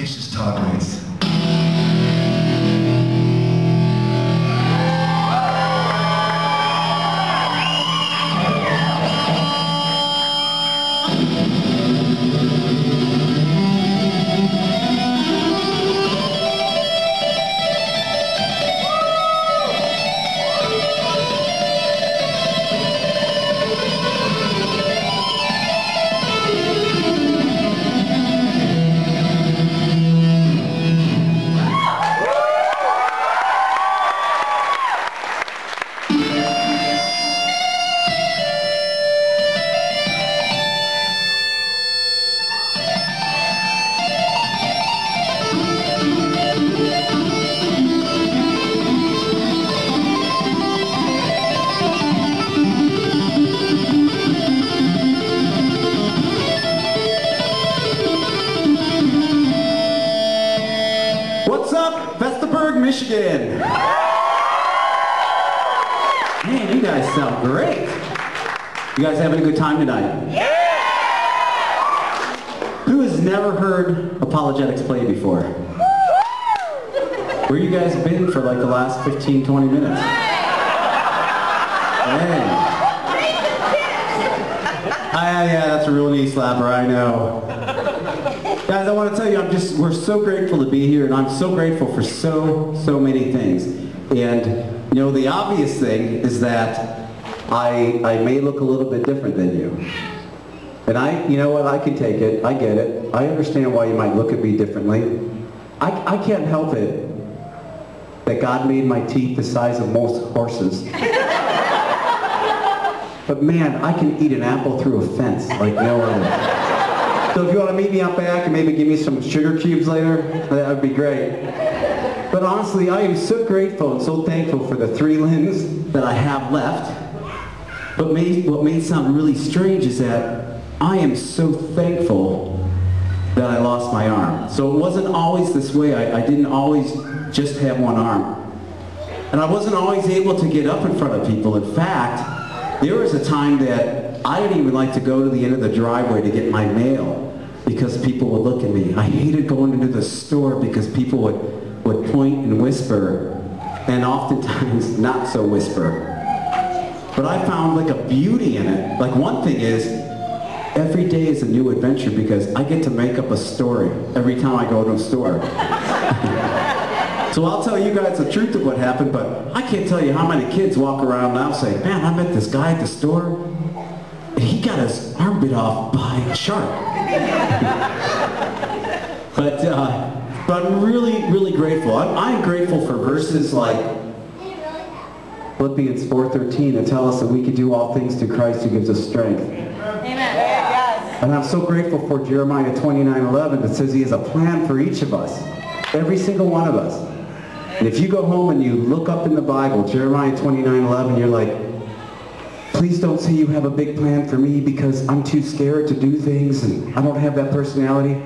Cretaceous tardigrades. What's up, Vestaburg, Michigan? Man, you guys sound great. You guys having a good time tonight? Yeah! Who has never heard Apologetics play before? Where you guys been for like the last 15, 20 minutes? Hey. Yeah, that's a real knee slapper, I know. Guys, I want to tell you, we're so grateful to be here, and I'm so grateful for so many things. And, you know, the obvious thing is that I may look a little bit different than you. And you know what, I can take it, I get it. I understand why you might look at me differently. I can't help it that God made my teeth the size of most horses. But man, I can eat an apple through a fence like no other. So if you want to meet me out back and maybe give me some sugar cubes later, that would be great. But honestly, I am so grateful and so thankful for the 3 limbs that I have left. But what may sound really strange is that I am so thankful that I lost my arm. So it wasn't always this way. I didn't always just have one arm. And I wasn't always able to get up in front of people. In fact, there was a time that I didn't even like to go to the end of the driveway to get my mail because people would look at me. I hated going into the store because people would point and whisper, and oftentimes not so whisper. But I found like a beauty in it. Like one thing is, every day is a new adventure because I get to make up a story every time I go to a store. So I'll tell you guys the truth of what happened, but I can't tell you how many kids walk around now saying, man, I met this guy at the store, and he got his arm bit off by a shark. But I'm really grateful. I'm grateful for verses like Philippians 4:13 that tell us that we can do all things through Christ who gives us strength. Amen. Yes. And I'm so grateful for Jeremiah 29:11 that says he has a plan for each of us, every single one of us. And if you go home and you look up in the Bible, Jeremiah 29:11, you're like, please don't say you have a big plan for me because I'm too scared to do things and I don't have that personality.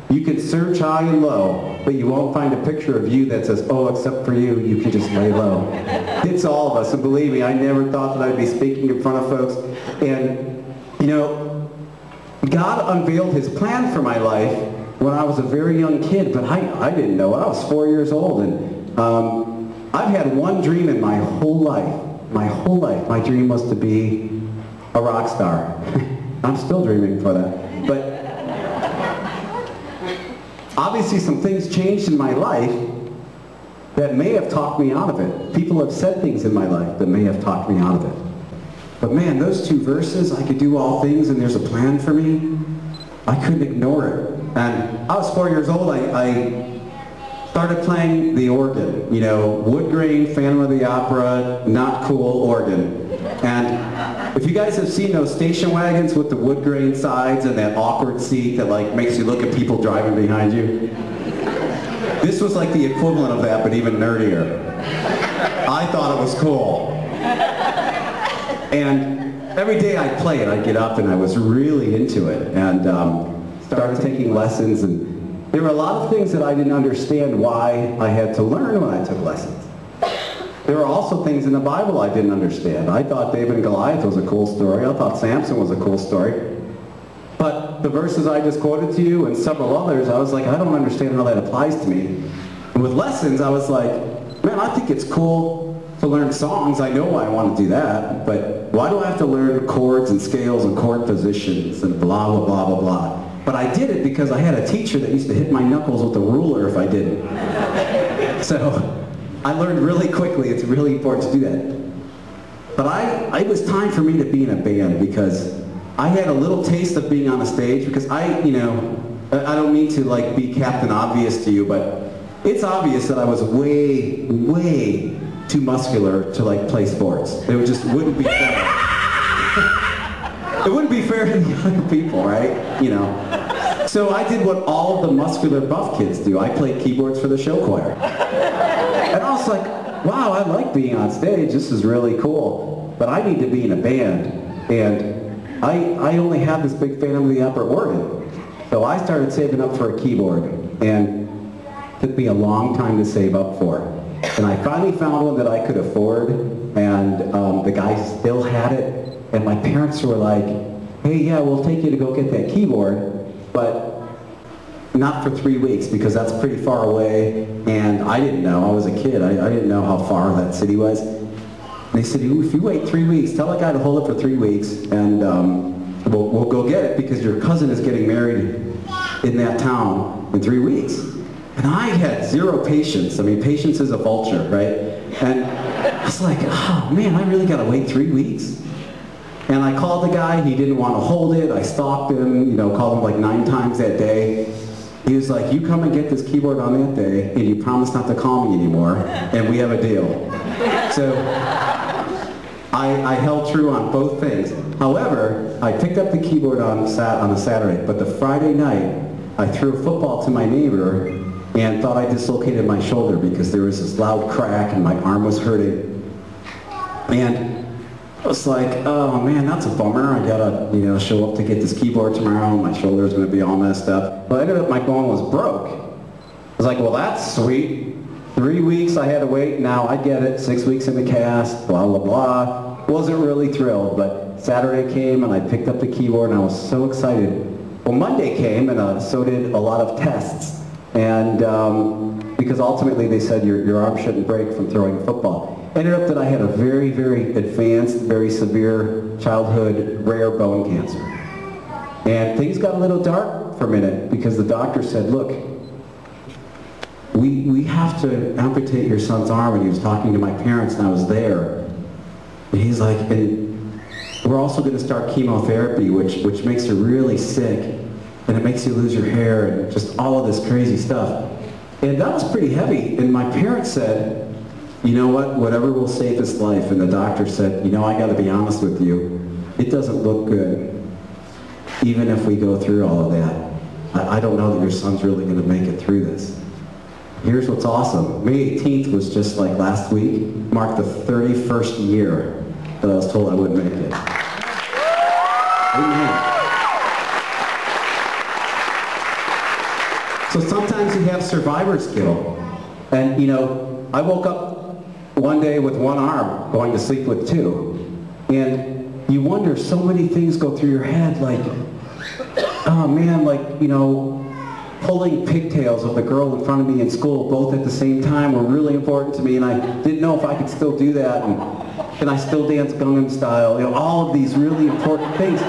You can search high and low, but you won't find a picture of you that says, oh, except for you, you can just lay low. It's all of us, and believe me, I never thought that I'd be speaking in front of folks. And, you know, God unveiled his plan for my life when I was a very young kid, but I didn't know. I was 4 years old, and I've had one dream in my whole life. My whole life, my dream was to be a rock star. I'm still dreaming for that. But obviously some things changed in my life that may have talked me out of it. People have said things in my life that may have talked me out of it. But man, those 2 verses, I could do all things and there's a plan for me, I couldn't ignore it. And I was 4 years old, I started playing the organ, you know, wood grain, Phantom of the Opera, not cool organ. And if you guys have seen those station wagons with the wood grain sides and that awkward seat that like makes you look at people driving behind you, this was like the equivalent of that, but even nerdier. I thought it was cool. And every day I'd play it, I'd get up and I was really into it and started taking lessons, and there were a lot of things that I didn't understand why I had to learn when I took lessons. There were also things in the Bible I didn't understand. I thought David and Goliath was a cool story. I thought Samson was a cool story. But the verses I just quoted to you and several others, I was like, I don't understand how that applies to me. And with lessons, I was like, man, I think it's cool to learn songs. I know why I want to do that, but why do I have to learn chords and scales and chord positions and blah, blah, blah, blah, blah. But I did it because I had a teacher that used to hit my knuckles with a ruler if I didn't. So I learned really quickly it's really important to do that. But it was time for me to be in a band because I had a little taste of being on a stage because I don't mean to like be Captain Obvious to you, but it's obvious that I was way, way too muscular to like play sports. It just wouldn't be fair. It wouldn't be fair to the other people, right? You know. So I did what all of the muscular buff kids do. I played keyboards for the show choir. And I was like, wow, I like being on stage. This is really cool. But I need to be in a band. And I only had this big family up at Oregon. So I started saving up for a keyboard. And it took me a long time to save up for. And I finally found one that I could afford. And the guy still had it. And my parents were like, hey, yeah, we'll take you to go get that keyboard, but not for 3 weeks because that's pretty far away. And I didn't know. I was a kid. I didn't know how far that city was. And they said, if you wait 3 weeks, tell a guy to hold it for 3 weeks, and we'll go get it because your cousin is getting married in that town in 3 weeks. And I had zero patience. I mean, patience is a vulture, right? And I was like, oh, man, I really got to wait 3 weeks? And I called the guy, he didn't want to hold it, I stalked him, called him like 9 times that day. He was like, you come and get this keyboard on that day, and you promise not to call me anymore, and we have a deal. So, I held true on both things. However, I picked up the keyboard on a Saturday, but the Friday night, I threw a football to my neighbor, and thought I dislocated my shoulder because there was this loud crack, and my arm was hurting. And I was like, oh man, that's a bummer. I gotta, show up to get this keyboard tomorrow. My shoulder's gonna be all messed up. But I ended up, my bone was broke. I was like, well, that's sweet. 3 weeks I had to wait. Now I get it. 6 weeks in the cast. Blah blah blah. Wasn't really thrilled, but Saturday came and I picked up the keyboard and I was so excited. Well, Monday came and so did a lot of tests, and because ultimately they said your arm shouldn't break from throwing a football. Ended up that I had a very, very advanced, very severe childhood rare bone cancer. And things got a little dark for a minute because the doctor said, look, we have to amputate your son's arm. And he was talking to my parents and I was there. And he's like, and we're also going to start chemotherapy, which makes you really sick. And it makes you lose your hair and just all of this crazy stuff. And that was pretty heavy. And my parents said, you know what, whatever will save his life. And the doctor said, I got to be honest with you, it doesn't look good, even if we go through all of that. I don't know that your son's really going to make it through this. Here's what's awesome. May 18th was just like last week, marked the 31st year that I was told I wouldn't make it. Amen. So sometimes you have survivor's guilt. And I woke up one day with one arm, going to sleep with two. And you wonder, so many things go through your head, like, oh man, like, pulling pigtails of the girl in front of me in school, both at the same time, were really important to me, and I didn't know if I could still do that, and can I still dance Gangnam Style, all of these really important things.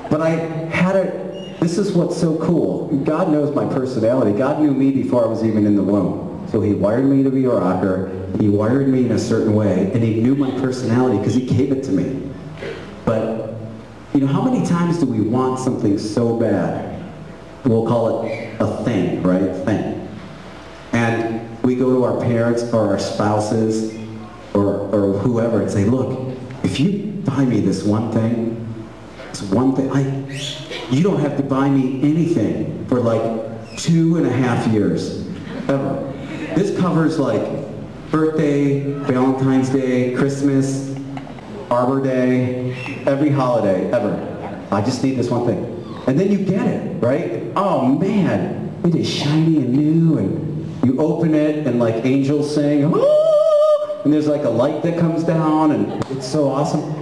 But I had this is what's so cool. God knows my personality. God knew me before I was even in the womb. So he wired me to be a rocker, he wired me in a certain way, and he knew my personality because he gave it to me. But, how many times do we want something so bad? We'll call it a thing, right? Thing. And we go to our parents or our spouses or whoever and say, look, if you buy me this one thing, you don't have to buy me anything for like 2.5 years, ever. This covers like birthday, Valentine's Day, Christmas, Arbor Day, every holiday ever. I just need this one thing. And then you get it, right? Oh man, it is shiny and new, and you open it and like angels sing, oh! And there's like a light that comes down and it's so awesome.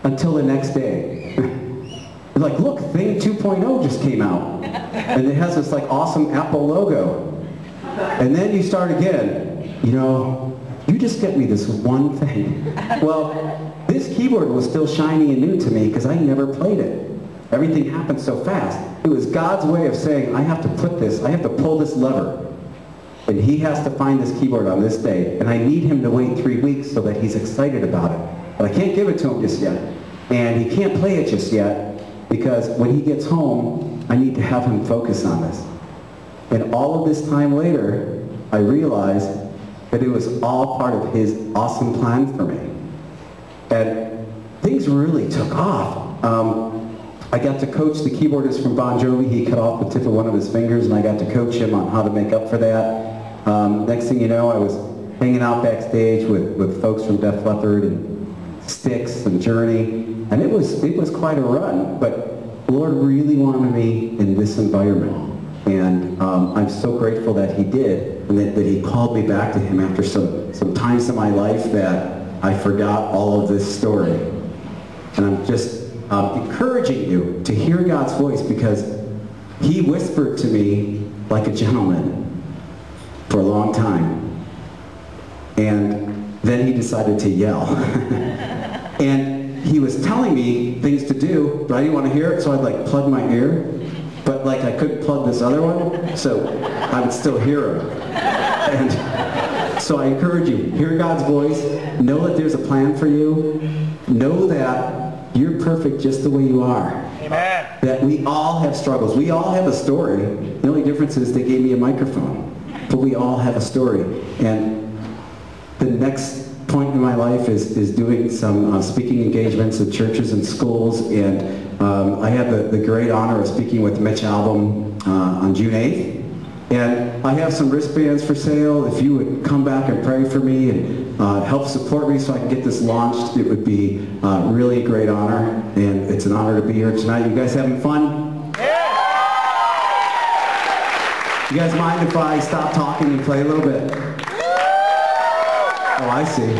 Until the next day. You're like, look, Thing 2.0 just came out. And it has this like awesome Apple logo. And then you start again, you know, you just get me this one thing. Well, this keyboard was still shiny and new to me because I never played it. Everything happened so fast. It was God's way of saying, I have to pull this lever. And he has to find this keyboard on this day. And I need him to wait 3 weeks so that he's excited about it. But I can't give it to him just yet. And he can't play it just yet because when he gets home, I need to have him focus on this. And all of this time later, I realized that it was all part of his awesome plan for me. And things really took off. I got to coach the keyboardist from Bon Jovi. He cut off the tip of one of his fingers, and I got to coach him on how to make up for that. Next thing you know, I was hanging out backstage with folks from Def Leppard and Styx and Journey, and it was quite a run. But the Lord really wanted me in this environment. And I'm so grateful that he did, and that he called me back to him after some times in my life that I forgot all of this story. And I'm just encouraging you to hear God's voice, because he whispered to me like a gentleman for a long time. And then he decided to yell. And he was telling me things to do, but I didn't want to hear it, so I'd like plug my ear. But like I couldn't plug this other one, so I would still hear him. And so I encourage you, hear God's voice, know that there's a plan for you, know that you're perfect just the way you are. Amen. That we all have struggles. We all have a story. The only difference is they gave me a microphone. But we all have a story. And the next point in my life is doing some speaking engagements at churches and schools. And I had the great honor of speaking with Mitch Albom on June 8th. And I have some wristbands for sale. If you would come back and pray for me and help support me so I can get this launched, it would be really a great honor. And it's an honor to be here tonight. You guys having fun? Yeah. You guys mind if I stop talking and play a little bit? Oh, I see.